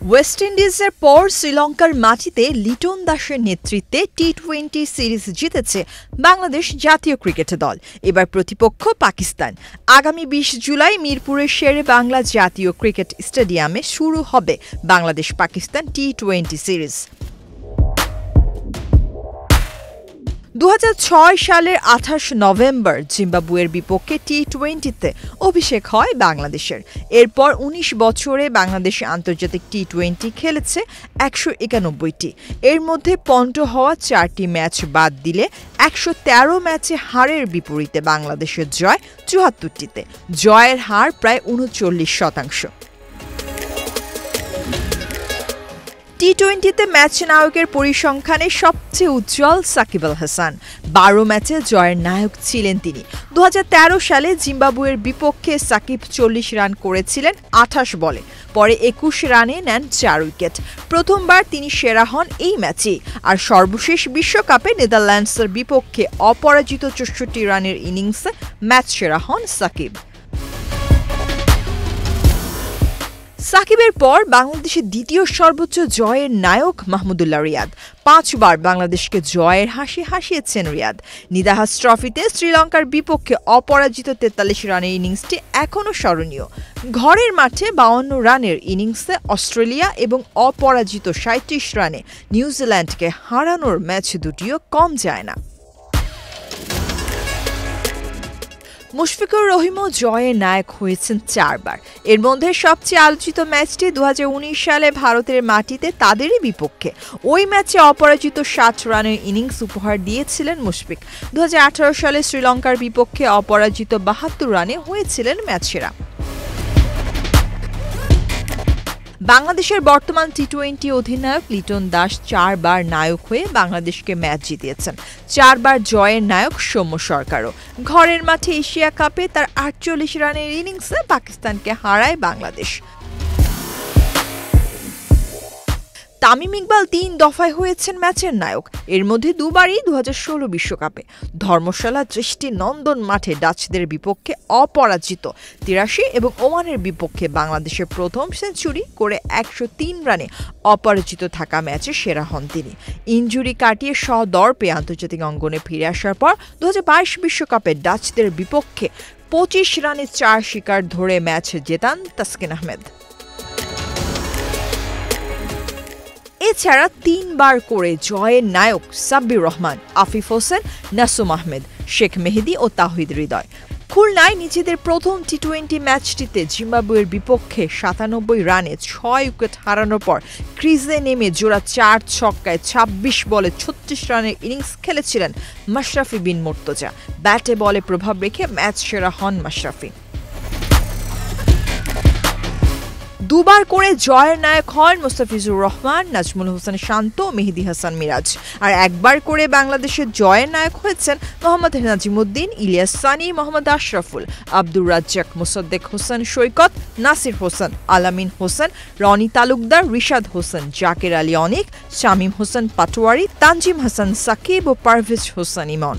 West ইন্ডিজের পর শ্রীলঙ্কার মাটিতে লিটন দাসের নেতৃত্বে টি-20 সিরিজ জিতেছে বাংলাদেশ জাতীয় ক্রিকেট দল। এবার প্রতিপক্ষ পাকিস্তান। আগামী ২০ জুলাই মিরপুরের শেরে বাংলা জাতীয় ক্রিকেট স্টেডিয়ামে শুরু হবে বাংলাদেশ-পাকিস্তান টি-20 সিরিজ। ২০০৬ সালের ২৮ নভেম্বর জিম্বাবুয়ের বিপক্ষে টি-20তে অভিষেক হয় বাংলাদেশের। এরপর ১৯ বছরে বাংলাদেশে আন্তর্জাতিক টি-20 খেলেছে ১৯১টি। এর মধ্যে পন্ড হওয়া ৪টি ম্যাচ বাদ দিলে ১১৩ ম্যাচে হারের বিপরীতে বাংলাদেশের জয় ৭৪টিতে। জয়ের হার প্রায় ৩৯%। টি-20তে ম্যাচ নায়কের পরিসংখ্যানে সবচেয়ে উজ্জ্বল সাকিব আল হাসান। ১২ ম্যাচে জয়ের নায়ক ছিলেন তিনি। ২০১৩ সালে জিম্বাবুয়ের বিপক্ষে সাকিব ৪০ রান করেছিলেন ২৮ বলে। পরে ২১ রানে নেন ৪ উইকেট। প্রথমবার তিনি সেরা হন এই ম্যাচেই। আর সর্বশেষ বিশ্বকাপে নেদারল্যান্ডসের বিপক্ষে অপরাজিত ৬৪ রানের ইনিংসে ম্যাচ সেরা হন সাকিব। সাকিবের পর বাংলাদেশের দ্বিতীয় সর্বোচ্চ জয়ের নায়ক মাহমুদুল্লাহ রিয়াদ। ৫ বার বাংলাদেশকে জয়ের হাসি হাসিয়েছেন রিয়াদ। নিদাহাস ট্রফিতে শ্রীলঙ্কার বিপক্ষে অপরাজিত ৪৩ রানের ইনিংসটি এখনও স্মরণীয়। ঘরের মাঠে ৫২ রানের ইনিংসে অস্ট্রেলিয়া এবং অপরাজিত ৩৭ রানে নিউজিল্যান্ডকে হারানোর ম্যাচ দুটিও কম যায় না। মুশফিকুর রহিমও জয়ের নায়ক হয়েছেন ৪ বার। এর মধ্যে সবচেয়ে আলোচিত ম্যাচটি ২০১৯ সালে ভারতের মাটিতে তাদেরই বিপক্ষে। ওই ম্যাচে অপরাজিত ৬০ রানের ইনিংস উপহার দিয়েছিলেন মুশফিক। ২০১৮ সালে শ্রীলঙ্কার বিপক্ষে অপরাজিত ৭২ রানে হয়েছিলেন ম্যাচ সেরা। বাংলাদেশের বর্তমান টি-20 অধিনায়ক লিটন দাস ৪ বার নায়ক হয়ে বাংলাদেশকে ম্যাচ জিতিয়েছেন। ৪ বার জয়ের নায়ক সৌম্য সরকারও। ঘরের মাঠে এশিয়া কাপে তার ৪৮ রানের ইনিংসে পাকিস্তানকে হারায় বাংলাদেশ। তামিম ইকবাল ৩ দফায় হয়েছেন ম্যাচের নায়ক। এর মধ্যে দুবারই ২০১৬ বিশ্বকাপে। ধর্মশালা দৃষ্টিনন্দন মাঠে ডাচদের বিপক্ষে অপরাজিত ৮৩ এবং ওমানের বিপক্ষে বাংলাদেশের প্রথম সেঞ্চুরি করে ১০৩ রানে অপরাজিত থাকা ম্যাচে সেরা হন তিনি। ইনজুরি কাটিয়ে সদর্পে আন্তর্জাতিক অঙ্গনে ফিরে আসার পর ২০২২ বিশ্বকাপে ডাচদের বিপক্ষে ২৫ রানে ৪ শিকার ধরে ম্যাচ জেতান তাসকিন আহমেদ। এছাড়া ৩ বার করে জয়ের নায়ক সাব্বির রহমান, আফিফ হোসেন, নাসুম আহমেদ, শেখ মেহেদী ও তাওহিদ হৃদয়। খুলনায় নিজেদের প্রথম টি-20 ম্যাচটিতে জিম্বাবুয়ের বিপক্ষে ৯৭ রানে ৬ উইকেট হারানোর পর ক্রিজে নেমে জোড়া ৪ ছক্কায় ২৬ বলে ৩৬ রানের ইনিংস খেলেছিলেন মাশরাফি বিন মুর্তজা। ব্যাটে বলে প্রভাব রেখে ম্যাচ সেরা হন মাশরাফি। দুবার করে জয়ের নায়ক হন মোস্তাফিজুর রহমান, নাজমুল হোসেন শান্ত, মেহেদী হাসান মিরাজ। আর একবার করে বাংলাদেশের জয়ের নায়ক হয়েছেন মোহাম্মদ নাজিমুদ্দিন, ইলিয়াস সানি, মোহাম্মদ আশরাফুল, আব্দুর রাজ্জাক, মোসাদ্দেক হোসেন সৈকত, নাসির হোসেন, আলামিন হোসেন, রনি তালুকদার, রিশাদ হোসেন, জাকের আলী অনিক, শামীম হোসেন পাটোয়ারি, তানজিম হাসান সাকিব ও পারভেজ হোসেন ইমন।